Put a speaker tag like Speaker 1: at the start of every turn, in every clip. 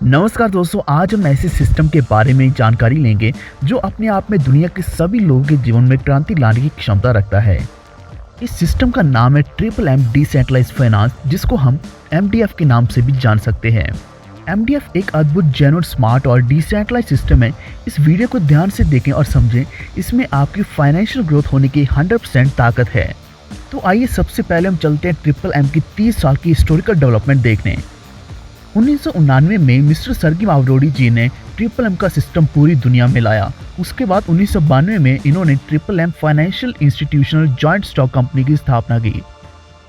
Speaker 1: नमस्कार दोस्तों, आज हम ऐसे सिस्टम के बारे में जानकारी लेंगे जो अपने आप में दुनिया के सभी लोगों के जीवन में क्रांति लाने की क्षमता रखता है। इस सिस्टम का नाम है ट्रिपल एम डिसेंट्रलाइज्ड फाइनेंस, जिसको हम एमडीएफ के नाम से भी जान सकते हैं। एमडीएफ एक अद्भुत, जेन्युइन, स्मार्ट और डिसेंट्रलाइज्ड सिस्टम है। इस वीडियो को ध्यान से देखें और समझें, इसमें आपकी फाइनेंशियल ग्रोथ होने की 100% ताकत है। तो आइए सबसे पहले हम चलते हैं ट्रिपल एम की 30 साल की हिस्टोरिकल डेवलपमेंट देखने। 1999 में मिस्टर सर्गी मावरोडी जी ने ट्रिपल एम का सिस्टम पूरी दुनिया में लाया। उसके बाद 1992 में इन्होंने triple M financial institutional joint stock company की स्थापना की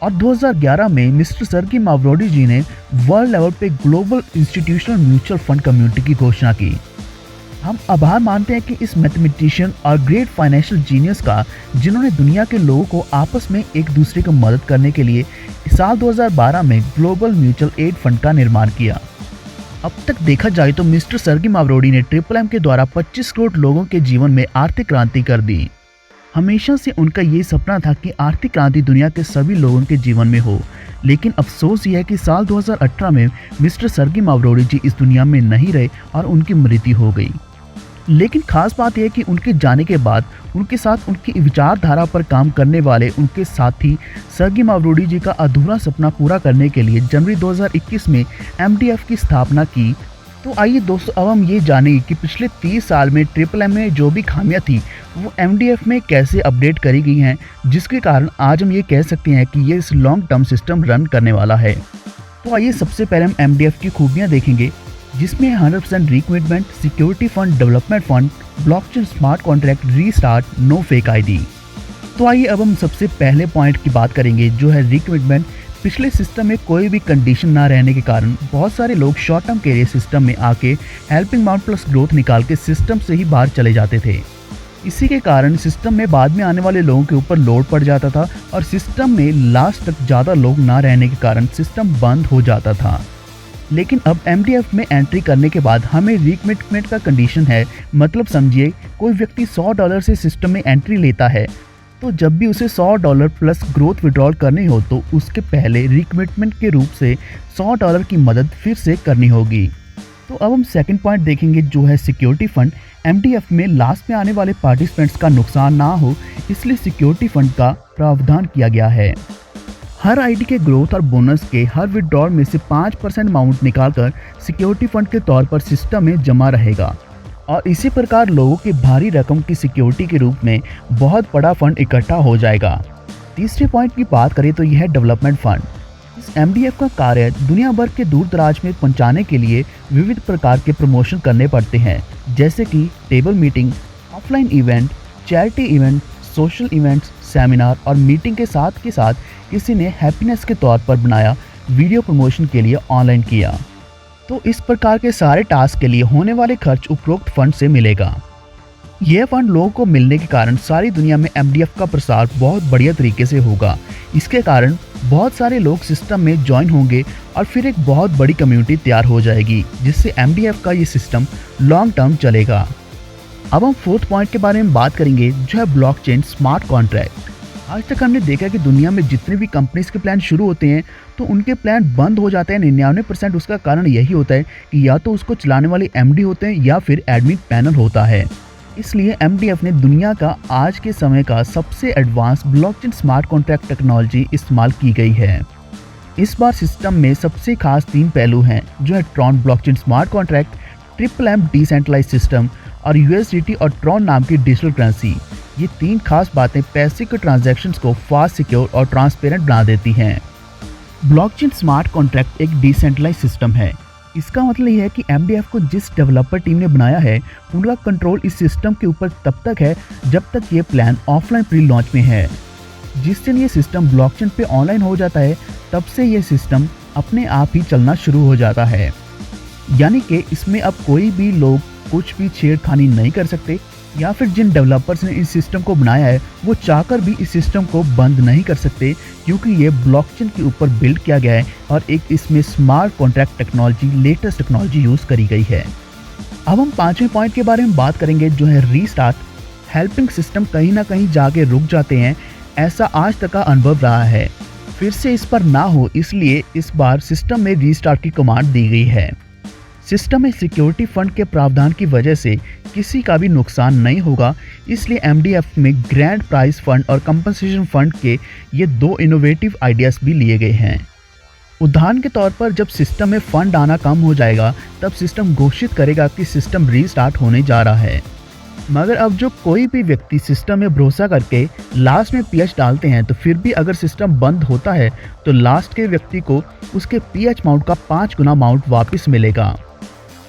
Speaker 1: और 2011 में मिस्टर सर्गी मावरोडी जी ने वर्ल्ड लेवल पे global institutional mutual fund community की घोषणा की। हम आभार मानते हैं कि इस मैथमेटिशियन और ग्रेट फाइनेंशियल जीनियस का, जिन्होंने दुनिया के लोगों को आपस में एक दूसरे को मदद करने के लिए साल 2012 में ग्लोबल म्यूचुअल एड फंड का निर्माण किया। अब तक देखा जाए तो मिस्टर सर्गी मावरोडी ने ट्रिपल एम के द्वारा 25 करोड़ लोगों के जीवन में आर्थिक क्रांति कर दी। हमेशा से उनका ये सपना था कि आर्थिक क्रांति दुनिया के सभी लोगों के जीवन में हो, लेकिन अफसोस यह है कि साल 2018 में मिस्टर सर्गी मावरोडी जी इस दुनिया में नहीं रहे और उनकी मृत्यु हो गई। लेकिन खास बात यह है कि उनके जाने के बाद उनके साथ उनकी विचारधारा पर काम करने वाले उनके साथी सर्गी मावरोडी जी का अधूरा सपना पूरा करने के लिए जनवरी 2021 में एमडीएफ की स्थापना की। तो आइए दोस्तों, अब हम ये जानें कि पिछले 30 साल में ट्रिपल एम में जो भी खामियां थी वो एमडीएफ में कैसे अपडेट करी गई हैं, जिसके कारण आज हम ये कह सकते हैं कि ये इस लॉन्ग टर्म सिस्टम रन करने वाला है। तो आइए सबसे पहले हम एमडीएफ की खूबियाँ देखेंगे, जिसमें 100% recommitment, security fund, development fund, blockchain, smart contract, restart, no fake ID. तो आइए अब हम सबसे पहले पॉइंट की बात करेंगे, जो है रिकमिटमेंट। पिछले सिस्टम में कोई भी कंडीशन ना रहने के कारण बहुत सारे लोग शॉर्ट टर्म के लिए सिस्टम में आके हेल्पिंग अमाउंट प्लस ग्रोथ निकाल के सिस्टम से ही बाहर चले जाते थे। इसी के कारण सिस्टम में बाद में आने वाले लोगों के ऊपर लोड पड़ जाता था और सिस्टम में लास्ट तक ज़्यादा लोग ना रहने के कारण सिस्टम बंद हो जाता था। लेकिन अब एमडीएफ में एंट्री करने के बाद हमें रिकमिटमेंट का कंडीशन है। मतलब समझिए, कोई व्यक्ति $100 से सिस्टम में एंट्री लेता है, तो जब भी उसे $100 प्लस ग्रोथ विड्रॉल करनी हो तो उसके पहले रिकमिटमेंट के रूप से $100 की मदद फिर से करनी होगी। तो अब हम सेकंड पॉइंट देखेंगे, जो है सिक्योरिटी फंड। एमडीएफ में लास्ट में आने वाले पार्टिसिपेंट्स का नुकसान ना हो, इसलिए सिक्योरिटी फंड का प्रावधान किया गया है। हर आईडी के ग्रोथ और बोनस के हर विड्रॉल में से 5% अमाउंट निकालकर सिक्योरिटी फंड के तौर पर सिस्टम में जमा रहेगा और इसी प्रकार लोगों की भारी रकम की सिक्योरिटी के रूप में बहुत बड़ा फंड इकट्ठा हो जाएगा। तीसरे पॉइंट की बात करें तो यह है डेवलपमेंट फंड। इस एमडीएफ का कार्य दुनिया भर के दूर दराज में पहुंचाने के लिए विविध प्रकार के प्रमोशन करने पड़ते हैं, जैसे कि table meeting, offline event, charity event, social events, seminar और मीटिंग के साथ किसी ने हैप्पीनेस के तौर पर बनाया वीडियो प्रमोशन के लिए ऑनलाइन किया। तो इस प्रकार के सारे टास्क के लिए होने वाले खर्च उपरोक्त फंड से मिलेगा। यह फंड लोगों को मिलने के कारण सारी दुनिया में एमडीएफ का प्रसार बहुत बढ़िया तरीके से होगा। इसके कारण बहुत सारे लोग सिस्टम में ज्वाइन होंगे और फिर एक बहुत बड़ी कम्युनिटी तैयार हो जाएगी, जिससे एमडीएफ का ये सिस्टम लॉन्ग टर्म चलेगा। अब हम फोर्थ पॉइंट के बारे में बात करेंगे, जो है ब्लॉकचेन, स्मार्ट कॉन्ट्रैक्ट। आज तक हमने देखा कि दुनिया में जितने भी कंपनीज के प्लान शुरू होते हैं तो उनके प्लान बंद हो जाते हैं। 99% उसका कारण यही होता है कि या तो उसको चलाने वाले एमडी होते हैं या फिर एडमिन पैनल होता है। इसलिए एमडीएफ ने दुनिया का आज के समय का सबसे advance blockchain smart contract technology इस्तेमाल की गई है। इस बार सिस्टम में सबसे खास 3 पहलू हैं, जो है Tron blockchain smart contract, triple M decentralised system और यूएसडीटी और ट्रॉन नाम की डिजिटल करेंसी। ये 3 खास बातें पैसे के ट्रांजैक्शंस को फास्ट, सिक्योर और ट्रांसपेरेंट बना देती हैं। ब्लॉकचेन स्मार्ट कॉन्ट्रैक्ट एक डिसेंट्रलाइज्ड सिस्टम है। इसका मतलब यह है कि एमडीएफ को जिस डेवलपर टीम ने बनाया है, उनका कंट्रोल इस सिस्टम के ऊपर तब तक है जब तक ये प्लान ऑफलाइन प्री लॉन्च में है। जिस दिन ये सिस्टम ब्लॉकचेन पे ऑनलाइन हो जाता है, तब से ये सिस्टम अपने आप ही चलना शुरू हो जाता है। यानी कि इसमें अब कोई भी लोग कुछ भी छेड़खानी नहीं कर सकते, या फिर जिन डेवलपर्स ने इस सिस्टम को बनाया है वो चाहकर भी इस सिस्टम को बंद नहीं कर सकते, क्योंकि ये ब्लॉकचेन के ऊपर बिल्ड किया गया है और एक इसमें smart contract technology, latest technology use करी गई है। अब हम 5वें पॉइंट के बारे में बात करेंगे, जो है रीस्टार्ट। हेल्पिंग सिस्टम कहीं ना कहीं जाके रुक जाते हैं, ऐसा आज तक का अनुभव रहा है। फिर से इस पर ना हो, इसलिए इस बार सिस्टम में रीस्टार्ट की कमांड दी गई है। सिस्टम में सिक्योरिटी फंड के प्रावधान की वजह से किसी का भी नुकसान नहीं होगा, इसलिए एमडीएफ में ग्रैंड प्राइज फंड और कंपनसेशन फंड के ये दो इनोवेटिव आइडियाज़ भी लिए गए हैं। उदाहरण के तौर पर जब सिस्टम में फंड आना कम हो जाएगा तब सिस्टम घोषित करेगा कि सिस्टम रीस्टार्ट होने जा रहा है। मगर अब जो कोई भी व्यक्ति सिस्टम में भरोसा करके लास्ट में पीएच डालते हैं तो फिर भी अगर सिस्टम बंद होता है तो लास्ट के व्यक्ति को उसके पीएच अमाउंट का 5 गुना अमाउंट वापस मिलेगा।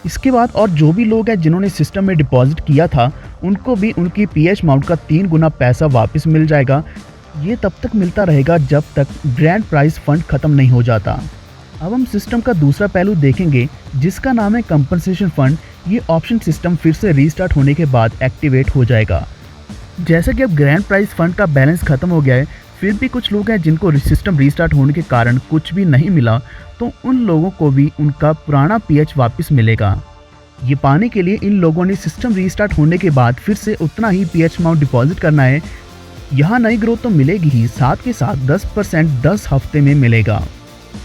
Speaker 1: इसके बाद और जो भी लोग हैं जिन्होंने सिस्टम में डिपॉजिट किया था उनको भी उनकी पीएच अमाउंट का 3 गुना पैसा वापस मिल जाएगा। ये तब तक मिलता रहेगा जब तक ग्रैंड प्राइज फंड खत्म नहीं हो जाता। अब हम सिस्टम का दूसरा पहलू देखेंगे जिसका नाम है कंपनसेशन फंड। ये ऑप्शन सिस्टम फिर से रीस्टार्ट होने के बाद एक्टिवेट हो जाएगा। जैसे कि अब ग्रैंड प्राइज फंड का बैलेंस खत्म हो गया है, फिर भी कुछ लोग हैं जिनको सिस्टम रीस्टार्ट होने के कारण कुछ भी नहीं मिला, तो उन लोगों को भी उनका पुराना पीएच वापस मिलेगा। ये पाने के लिए इन लोगों ने सिस्टम रीस्टार्ट होने के बाद फिर से उतना ही पीएच अमाउंट डिपॉजिट करना है। यहाँ नई ग्रोथ तो मिलेगी ही, साथ के साथ 10% 10 हफ्ते में मिलेगा।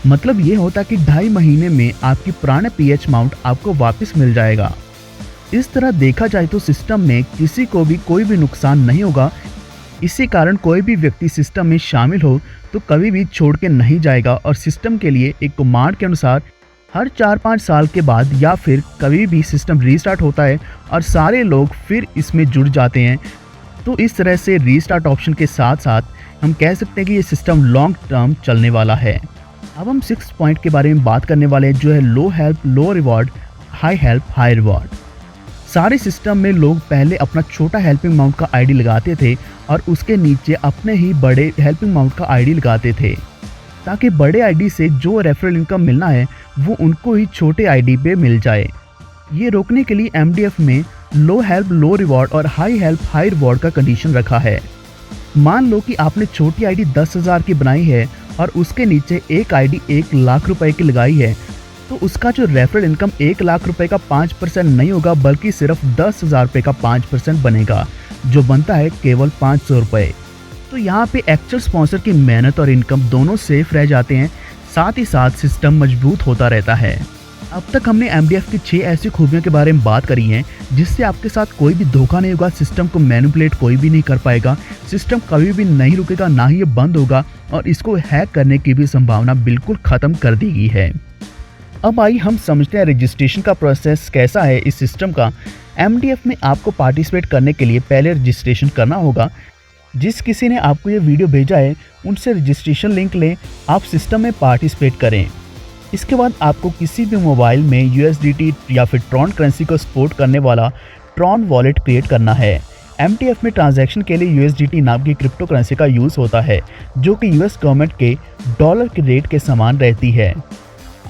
Speaker 1: मतलब ये होता कि 2.5 महीने में आपकी पुराने पीएच अमाउंट आपको वापस मिल जाएगा। इस तरह देखा जाए तो सिस्टम में किसी को भी कोई भी नुकसान नहीं होगा। इसी कारण कोई भी व्यक्ति सिस्टम में शामिल हो तो कभी भी छोड़ के नहीं जाएगा और सिस्टम के लिए एक कमांड के अनुसार हर 4-5 साल के बाद या फिर कभी भी सिस्टम रीस्टार्ट होता है और सारे लोग फिर इसमें जुड़ जाते हैं। तो इस तरह से रीस्टार्ट ऑप्शन के साथ साथ हम कह सकते हैं कि ये सिस्टम लॉन्ग टर्म चलने वाला है। अब हम 6 पॉइंट के बारे में बात करने वाले हैं जो है low help low reward, high help high reward. सारे सिस्टम में लोग पहले अपना छोटा हेल्पिंग अमाउंट का आईडी लगाते थे और उसके नीचे अपने ही बड़े हेल्पिंग अमाउंट का आईडी लगाते थे ताकि बड़े आईडी से जो रेफरल इनकम मिलना है वो उनको ही छोटे आईडी पे मिल जाए। ये रोकने के लिए एमडीएफ में लो हेल्प लो रिवॉर्ड और हाई हेल्प हाई रिवॉर्ड का कंडीशन रखा है। मान लो कि आपने छोटी आईडी 10,000 की बनाई है और उसके नीचे एक आईडी 1 लाख रुपए की लगाई है, तो उसका जो रेफरल इनकम 1 लाख रुपए का 5% नहीं होगा बल्कि सिर्फ 10,000 रुपये का 5% बनेगा, जो बनता है केवल 500 रुपये। तो यहाँ पे एक्चुअल स्पॉन्सर की मेहनत और इनकम दोनों सेफ रह जाते हैं, साथ ही साथ सिस्टम मजबूत होता रहता है। अब तक हमने एमडीएफ की 6 ऐसी खूबियों के बारे में बात करी हैं जिससे आपके साथ कोई भी धोखा नहीं होगा, सिस्टम को मैनिपुलेट कोई भी नहीं कर पाएगा, सिस्टम कभी भी नहीं रुकेगा, ना ही ये बंद होगा और इसको हैक करने की भी संभावना बिल्कुल ख़त्म कर दी गई है। अब आइए हम समझते हैं रजिस्ट्रेशन का प्रोसेस कैसा है इस सिस्टम का। एमडीएफ में आपको पार्टिसिपेट करने के लिए पहले रजिस्ट्रेशन करना होगा। जिस किसी ने आपको ये वीडियो भेजा है उनसे रजिस्ट्रेशन लिंक लें, आप सिस्टम में पार्टिसिपेट करें। इसके बाद आपको किसी भी मोबाइल में यूएसडीटी या फिर ट्रॉन करेंसी को सपोर्ट करने वाला ट्रॉन वॉलेट क्रिएट करना है। एमटीएफ में ट्रांजैक्शन के लिए यूएसडीटी नाम की क्रिप्टो करेंसी का यूज़ होता है जो कि यूएस गवर्नमेंट के डॉलर के रेट के समान रहती है।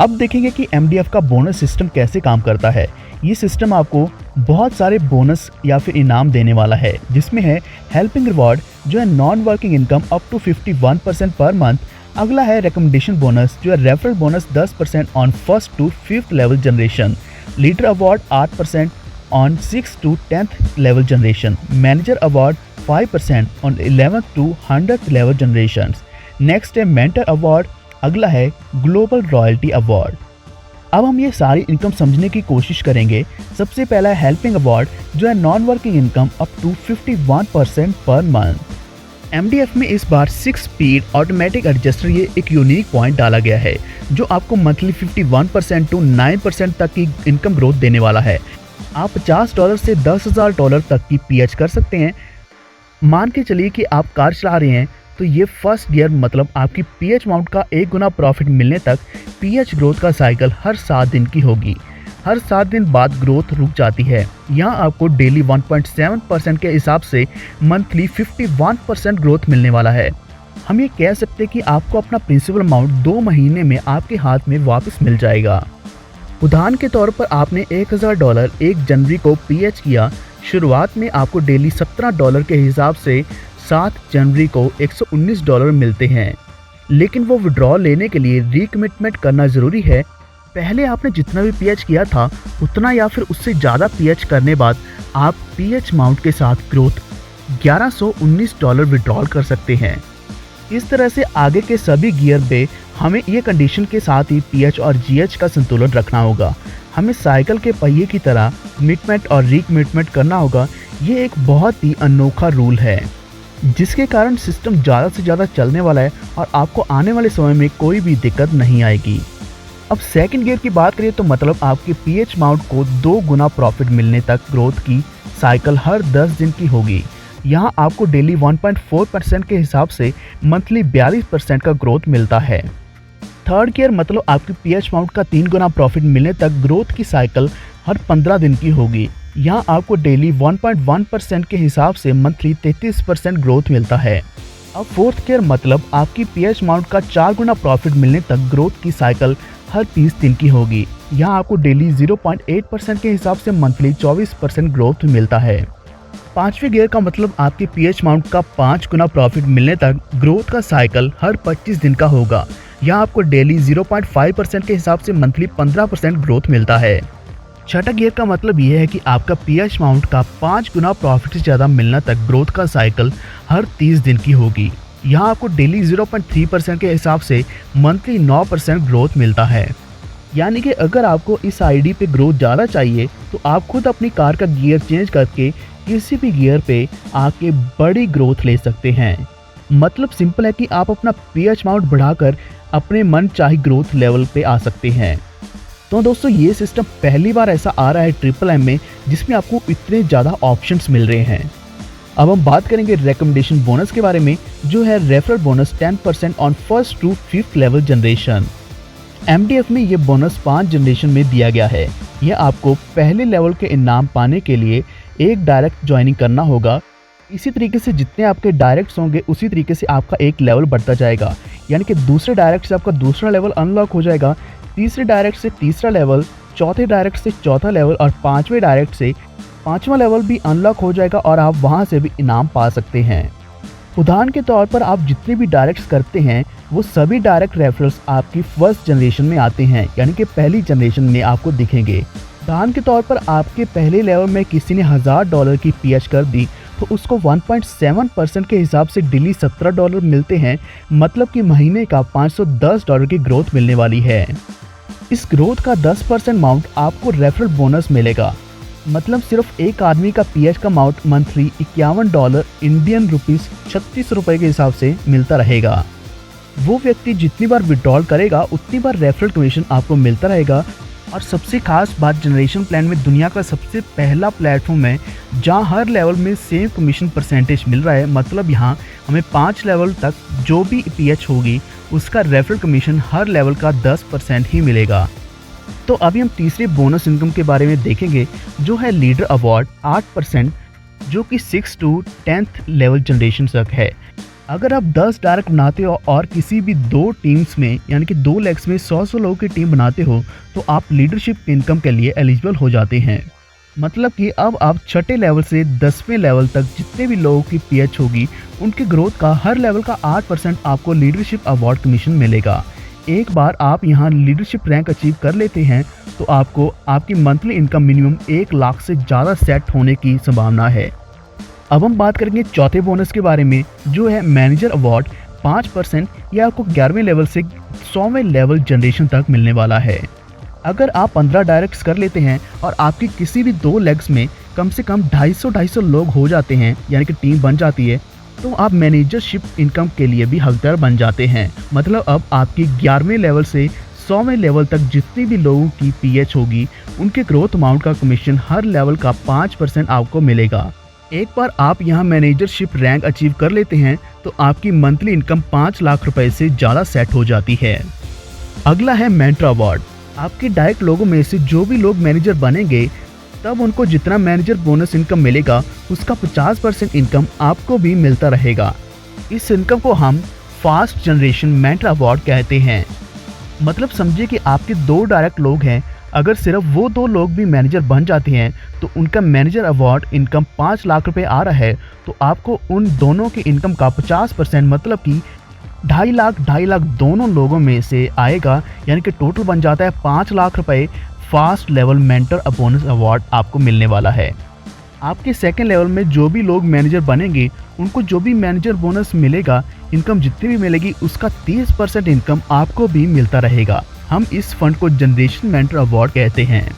Speaker 1: अब देखेंगे कि एमडीएफ का बोनस सिस्टम कैसे काम करता है। ये सिस्टम आपको बहुत सारे बोनस या फिर इनाम देने वाला है, जिसमें है हेल्पिंग रिवॉर्ड जो है non working income up to 51% per month. अगला है रिकमेंडेशन बोनस जो है referral bonus 10% on first to 5th level generation. Leader award 8% on 6th to 10th level generation. Manager award 5% on 11th to 100th level generation. Next है mentor award. अगला है global royalty award. अब हम ये सारी income समझने की कोशिश करेंगे। सबसे पहला है हेल्पिंग अवार्ड जो है non working income up to 51% per month. MDF में इस बार 6 स्पीड ऑटोमेटिक एडजस्टर ये एक यूनिक पॉइंट डाला गया है जो आपको मंथली 51% to 9% तक की इनकम ग्रोथ देने वाला है। आप $50 से $10,000 तक की पीएच कर सकते हैं। मान के चलिए कि आप कार चला रहे हैं तो ये फर्स्ट ईयर मतलब आपकी पीएच अमाउंट का 1 गुना प्रॉफिट मिलने तक पीएच ग्रोथ का साइकिल हर 7 दिन की होगी। हर 7 दिन बाद ग्रोथ रुक जाती है। यहाँ आपको डेली 1.7% के हिसाब से मंथली 51% ग्रोथ मिलने वाला है। हम ये कह सकते हैं कि आपको अपना प्रिंसिपल अमाउंट 2 महीने में आपके हाथ में वापस मिल जाएगा। उदाहरण के तौर पर आपने $1,000 1 जनवरी को पीएच किया। शुरुआत में आपको डेली $17 के हिसाब से 7 जनवरी को $119 मिलते हैं, लेकिन वो विड्रॉ लेने के लिए रिकमिटमेंट करना ज़रूरी है। पहले आपने जितना भी पीएच किया था उतना या फिर उससे ज़्यादा पीएच करने बाद आप पीएच अमाउंट के साथ ग्रोथ $1119 विड्रॉल कर सकते हैं। इस तरह से आगे के सभी गियर पे हमें ये कंडीशन के साथ ही पीएच और जीएच का संतुलन रखना होगा। हमें साइकिल के पहिए की तरह मिटमेट और रिकमिटमेंट करना होगा। ये एक बहुत ही अनोखा रूल है जिसके कारण सिस्टम ज़्यादा से ज़्यादा चलने वाला है और आपको आने वाले समय में कोई भी दिक्कत नहीं आएगी। अब सेकंड गियर की बात करिए तो मतलब आपके पीएच माउंट को 2 गुना प्रॉफिट मिलने तक ग्रोथ की साइकिल हर 10 दिन की होगी। यहाँ आपको डेली 1.4% के हिसाब से मंथली 42% का ग्रोथ मिलता है। थर्ड गियर मतलब आपकी पीएच माउंट का 3 गुना प्रॉफिट मिलने तक ग्रोथ की साइकिल हर 15 दिन की होगी। यहाँ आपको डेली 1.1% के हिसाब से मंथली 33% ग्रोथ मिलता है। अब फोर्थ गियर मतलब आपकी पीएच माउंट का 4 गुना प्रॉफिट मिलने तक ग्रोथ की साइकिल हर 30 दिन की होगी। यहाँ आपको डेली 0.8% के हिसाब से मंथली 24% ग्रोथ मिलता है। पांचवें गियर का मतलब आपके पीएच माउंट का 5 गुना प्रॉफिट मिलने तक ग्रोथ का साइकिल हर 25 दिन का होगा। यहाँ आपको डेली 0.5% के हिसाब से मंथली 15% ग्रोथ मिलता है। छठा गियर का मतलब यह है कि आपका पीएच माउंट का 5 गुना प्रॉफिट से ज़्यादा मिलना तक ग्रोथ का साइकिल हर 30 दिन की होगी। यहाँ आपको डेली 0.3% के हिसाब से मंथली 9% ग्रोथ मिलता है। यानी कि अगर आपको इस आईडी पे ग्रोथ ज़्यादा चाहिए तो आप खुद अपनी कार का गियर चेंज करके किसी भी गियर पे आके बड़ी ग्रोथ ले सकते हैं। मतलब सिंपल है कि आप अपना पीएच माउंट बढ़ाकर अपने मन चाही ग्रोथ लेवल पे आ सकते हैं। तो दोस्तों ये सिस्टम पहली बार ऐसा आ रहा है ट्रिपल एम में जिसमें आपको इतने ज़्यादा ऑप्शंस मिल रहे हैं। अब हम बात करेंगे रिकमेंडेशन बोनस के बारे में जो है referral bonus 10% on first to 5th level generation. MDF में ये बोनस 5 जनरेशन में दिया गया है। यह आपको पहले लेवल के इनाम पाने के लिए एक डायरेक्ट ज्वाइनिंग करना होगा। इसी तरीके से जितने आपके डायरेक्ट्स होंगे उसी तरीके से आपका एक लेवल बढ़ता जाएगा। यानी कि दूसरे डायरेक्ट से आपका दूसरा लेवल अनलॉक हो जाएगा, तीसरे डायरेक्ट से तीसरा लेवल, चौथे डायरेक्ट से चौथा लेवल और पांचवें डायरेक्ट से पांचवा लेवल भी अनलॉक हो जाएगा और आप वहां से भी इनाम पा सकते हैं। उदाहरण के तौर पर आप जितने भी डायरेक्ट्स करते हैं वो सभी डायरेक्ट रेफरल्स आपकी फर्स्ट जनरेशन में आते हैं, यानी कि पहली जनरेशन में आपको दिखेंगे। उदाहरण के तौर पर आपके पहले लेवल में किसी ने $1000 की पीएच कर दी तो उसको 1.7% के हिसाब से डेली $17 मिलते हैं। मतलब कि महीने का $510 की ग्रोथ मिलने वाली है। इस ग्रोथ का 10% अमाउंट आपको रेफरल बोनस मिलेगा। मतलब सिर्फ एक आदमी का पीएच का अमाउंट मंथली $51 इंडियन रुपीस 36 रुपये के हिसाब से मिलता रहेगा। वो व्यक्ति जितनी बार विड्रॉल करेगा उतनी बार रेफरल कमीशन आपको मिलता रहेगा। और सबसे खास बात जनरेशन प्लान में दुनिया का सबसे पहला प्लेटफॉर्म है जहां हर लेवल में सेम कमीशन परसेंटेज मिल रहा है। मतलब यहां हमें 5 लेवल तक जो भी पीएच होगी उसका रेफरल कमीशन हर लेवल का 10% ही मिलेगा। तो अभी हम तीसरे बोनस इनकम के बारे में देखेंगे जो है लीडर अवार्ड 8%, जो कि 6 to 10th लेवल जनरेशन तक है। अगर आप 10 डायरेक्ट बनाते हो और किसी भी 2 टीम्स में यानी कि 2 लेग्स में 100 लोगों की टीम बनाते हो तो आप लीडरशिप इनकम के लिए एलिजिबल हो जाते हैं। मतलब कि अब आप छठे लेवल से 10वें लेवल तक जितने भी लोगों की पीएच होगी उनकी ग्रोथ का हर लेवल का 8% आपको लीडरशिप अवार्ड कमीशन मिलेगा। एक बार आप यहाँ लीडरशिप रैंक अचीव कर लेते हैं तो आपको आपकी मंथली इनकम मिनिमम 1 लाख से ज़्यादा सेट होने की संभावना है। अब हम बात करेंगे चौथे बोनस के बारे में जो है मैनेजर अवार्ड 5%। यह आपको 11वें लेवल से 100वें लेवल जनरेशन तक मिलने वाला है। अगर आप 15 डायरेक्ट्स कर लेते हैं और आपकी किसी भी 2 लेग्स में कम से कम 250 लोग हो जाते हैं यानी कि टीम बन जाती है तो आप मैनेजरशिप इनकम के लिए भी हकदार बन जाते हैं। मतलब अब आपकी 11वें लेवल से 100वें लेवल तक जितनी भी लोगों की पीएच होगी उनके ग्रोथ अमाउंट का कमीशन हर लेवल का 5% आपको मिलेगा। एक बार आप यहाँ मैनेजरशिप रैंक अचीव कर लेते हैं तो आपकी मंथली इनकम 5 लाख रुपए से ज़्यादा सेट हो जाती है। अगला है मेंटर अवार्ड। आपके डायरेक्ट लोगों में से जो भी लोग मैनेजर बनेंगे तब उनको जितना मैनेजर बोनस इनकम मिलेगा उसका 50% इनकम आपको भी मिलता रहेगा। इस इनकम को हम फास्ट जनरेशन मेंटर अवार्ड कहते हैं। मतलब समझिए कि आपके 2 डायरेक्ट लोग हैं, अगर सिर्फ वो 2 लोग भी मैनेजर बन जाते हैं तो उनका मैनेजर अवार्ड इनकम 5 लाख रुपए आ रहा है तो आपको उन दोनों की इनकम का 50% मतलब कि 2.5 लाख दोनों लोगों में से आएगा। यानी कि टोटल बन जाता है 5 लाख रुपए fast level mentor bonus award आपको मिलने वाला है। आपके सेकंड लेवल में जो भी लोग मैनेजर बनेंगे उनको जो भी मैनेजर बोनस मिलेगा, इनकम जितनी भी मिलेगी उसका 30% इनकम आपको भी मिलता रहेगा। हम इस फंड को जनरेशन मेंटर अवार्ड कहते हैं।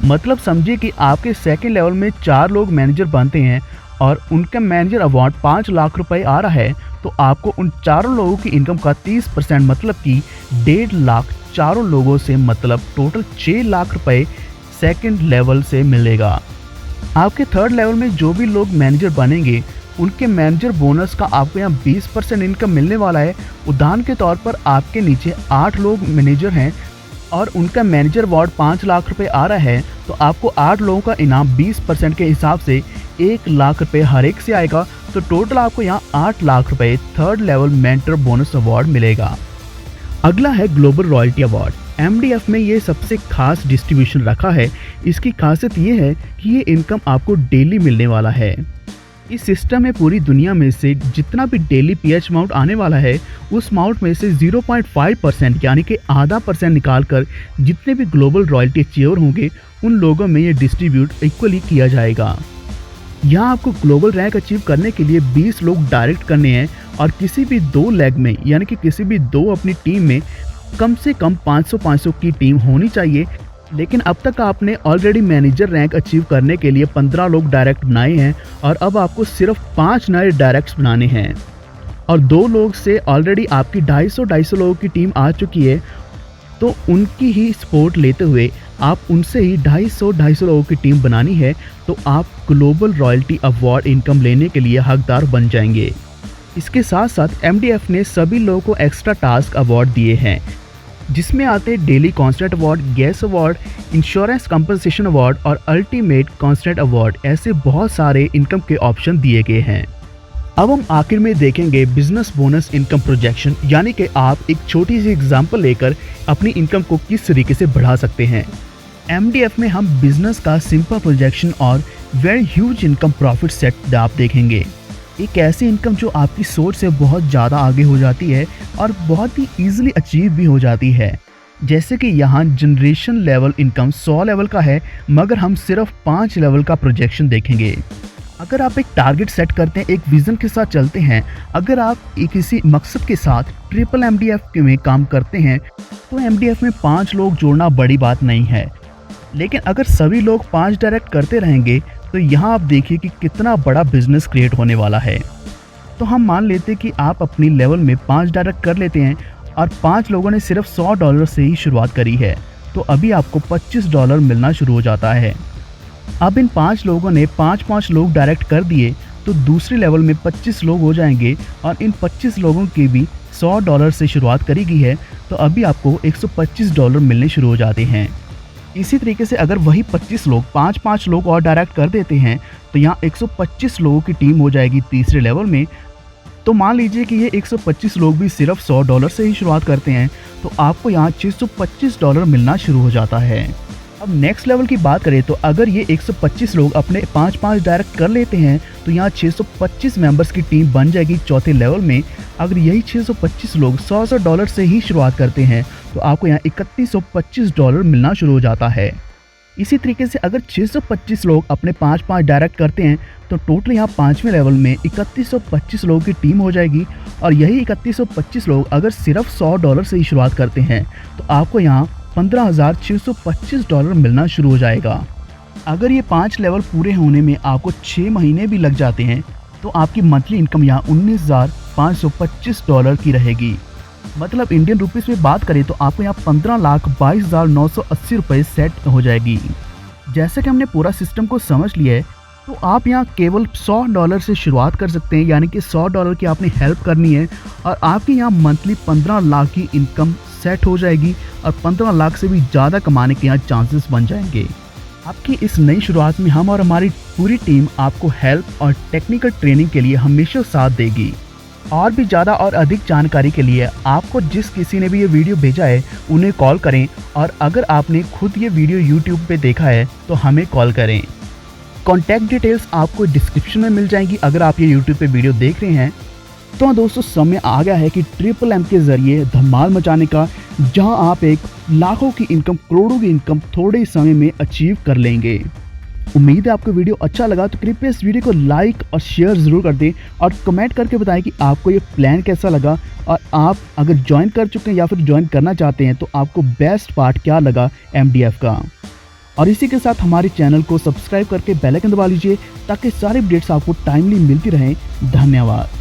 Speaker 1: मतलब समझिए कि आपके सेकंड लेवल में 4 लोग मैनेजर बनते हैं और उनका मैनेजर अवार्ड 5 लाख रुपए आ रहा है, तो आपको उन चारों लोगों की इनकम का 30% मतलब कि 1.5 लाख चारों लोगों से, मतलब टोटल 6 लाख रुपए सेकंड लेवल से मिलेगा। आपके थर्ड लेवल में जो भी लोग मैनेजर बनेंगे उनके मैनेजर बोनस का आपको यहाँ 20% इनकम मिलने वाला है। उदाहरण के तौर पर आपके नीचे 8 लोग मैनेजर हैं और उनका मैनेजर अवार्ड 5 लाख रुपए आ रहा है, तो आपको 8 लोगों का इनाम 20% के हिसाब से 1 लाख रुपए हर एक से आएगा। तो टोटल आपको यहाँ 8 लाख रुपए third level mentor bonus award मिलेगा। अगला है ग्लोबल रॉयल्टी अवार्ड। एमडीएफ में ये सबसे खास डिस्ट्रीब्यूशन रखा है। इसकी खासियत ये है कि ये इनकम आपको डेली मिलने वाला है। इस सिस्टम में पूरी दुनिया में से जितना भी डेली पीएच अमाउंट आने वाला है, उस अमाउंट में से 0.5% यानी कि आधा % निकाल कर जितने भी ग्लोबल रॉयल्टी अचीवर होंगे उन लोगों में ये डिस्ट्रीब्यूट इक्वली किया जाएगा। यहाँ आपको ग्लोबल रैंक अचीव करने के लिए 20 लोग डायरेक्ट करने हैं और किसी भी 2 लेग में यानी कि किसी भी 2 अपनी टीम में कम से कम 500-500 की टीम होनी चाहिए। लेकिन अब तक आपने ऑलरेडी मैनेजर रैंक अचीव करने के लिए 15 लोग डायरेक्ट बनाए हैं और अब आपको सिर्फ 5 नए डायरेक्ट्स बनाने हैं और 2 लोग से ऑलरेडी आपकी 250 लोगों की टीम आ चुकी है, तो उनकी ही सपोर्ट लेते हुए आप उनसे ही 250 लोगों की टीम बनानी है, तो आप ग्लोबल रॉयल्टी अवार्ड इनकम लेने के लिए हकदार बन जाएंगे। इसके साथ साथ एमडीएफ ने सभी लोगों को एक्स्ट्रा टास्क अवार्ड दिए हैं, जिसमें आते हैं daily constant award, gas award, insurance compensation award और अल्टीमेट कांस्टेंट अवार्ड। ऐसे बहुत सारे इनकम के ऑप्शन दिए गए हैं। अब हम आखिर में देखेंगे बिजनेस बोनस इनकम प्रोजेक्शन, यानी कि आप एक छोटी सी एग्जांपल लेकर अपनी इनकम को किस तरीके से बढ़ा सकते हैं। एमडीएफ में हम बिजनेस का सिंपल प्रोजेक्शन और very huge income profit set आप देखेंगे। एक ऐसी इनकम जो आपकी सोच से बहुत ज़्यादा आगे हो जाती है और बहुत ही ईजिली अचीव भी हो जाती है। जैसे कि यहाँ जनरेशन लेवल इनकम 100 लेवल का है, मगर हम सिर्फ 5 लेवल का प्रोजेक्शन देखेंगे। अगर आप एक टारगेट सेट करते हैं, एक विज़न के साथ चलते हैं, अगर आप किसी मकसद के साथ ट्रिपल एमडीएफ में काम करते हैं, तो एमडीएफ में 5 लोग जोड़ना बड़ी बात नहीं है। लेकिन अगर सभी लोग 5 डायरेक्ट करते रहेंगे तो यहाँ आप देखिए कि कितना बड़ा बिजनेस क्रिएट होने वाला है। तो हम मान लेते हैं कि आप अपनी लेवल में 5 डायरेक्ट कर लेते हैं और 5 लोगों ने सिर्फ $100 से ही शुरुआत करी है, तो अभी आपको $25 मिलना शुरू हो जाता है। अब इन 5 लोगों ने 5-5 लोग डायरेक्ट कर दिए, तो दूसरे लेवल में 25 लोग हो जाएंगे और इन 25 लोगों की भी $100 से शुरुआत करी गई है, तो अभी आपको $125 मिलने शुरू हो जाते हैं। इसी तरीके से अगर वही 25 लोग 5-5 लोग और डायरेक्ट कर देते हैं, तो यहाँ 125 लोगों की टीम हो जाएगी तीसरे लेवल में। तो मान लीजिए कि ये 125 लोग भी सिर्फ $100 से ही शुरुआत करते हैं, तो आपको यहाँ $625 मिलना शुरू हो जाता है। अब नेक्स्ट लेवल की बात करें तो अगर ये 125 लोग अपने 5-5 डायरेक्ट कर लेते हैं, तो यहाँ 625 मेंबर्स की टीम बन जाएगी चौथे लेवल में। अगर यही 625 लोग $100 से ही शुरुआत करते हैं, तो आपको यहाँ $3125 मिलना शुरू हो जाता है। इसी तरीके से अगर 625 लोग अपने 5-5 डायरेक्ट करते हैं, तो टोटल यहाँ 5वें लेवल में 3125 लोगों की टीम हो जाएगी और यही 3125 लोग अगर सिर्फ $100 से ही शुरुआत करते हैं, तो आपको यहाँ $15,625 मिलना शुरू हो जाएगा। अगर ये 5 लेवल पूरे होने में आपको 6 महीने भी लग जाते हैं, तो आपकी मंथली इनकम यहाँ $19,525 की रहेगी। मतलब इंडियन रुपीस में बात करें तो आपको यहाँ 15,22,980 रुपये सेट हो जाएगी। जैसे कि हमने पूरा सिस्टम को समझ लिया है, तो आप यहाँ केवल $100 से शुरुआत कर सकते हैं, यानी कि $100 की आपने हेल्प करनी है और आपकी यहाँ मंथली 15 लाख की इनकम सेट हो जाएगी और 15 लाख से भी ज़्यादा कमाने के यहाँ चांसेस बन जाएंगे। आपकी इस नई शुरुआत में हम और हमारी पूरी टीम आपको हेल्प और टेक्निकल ट्रेनिंग के लिए हमेशा साथ देगी। और भी ज़्यादा और अधिक जानकारी के लिए आपको जिस किसी ने भी ये वीडियो भेजा है उन्हें कॉल करें, और अगर आपने खुद ये वीडियो यूट्यूब पे देखा है तो हमें कॉल करें। कॉन्टैक्ट डिटेल्स आपको डिस्क्रिप्शन में मिल जाएंगी अगर आप ये यूट्यूब पे वीडियो देख रहे हैं। तो दोस्तों, समय आ गया है कि ट्रिपल एम के ज़रिए धमाल मचाने का, जहां आप एक लाखों की इनकम, करोड़ों की इनकम थोड़े समय में अचीव कर लेंगे। उम्मीद है आपको वीडियो अच्छा लगा, तो कृपया इस वीडियो को लाइक और शेयर ज़रूर कर दें और कमेंट करके बताएं कि आपको ये प्लान कैसा लगा और आप अगर ज्वाइन कर चुके हैं या फिर ज्वाइन करना चाहते हैं तो आपको बेस्ट पार्ट क्या लगा MDF का। और इसी के साथ हमारे चैनल को सब्सक्राइब करके बेल आइकन दबा लीजिए ताकि सारे अपडेट्स आपको टाइमली मिलती रहें। धन्यवाद।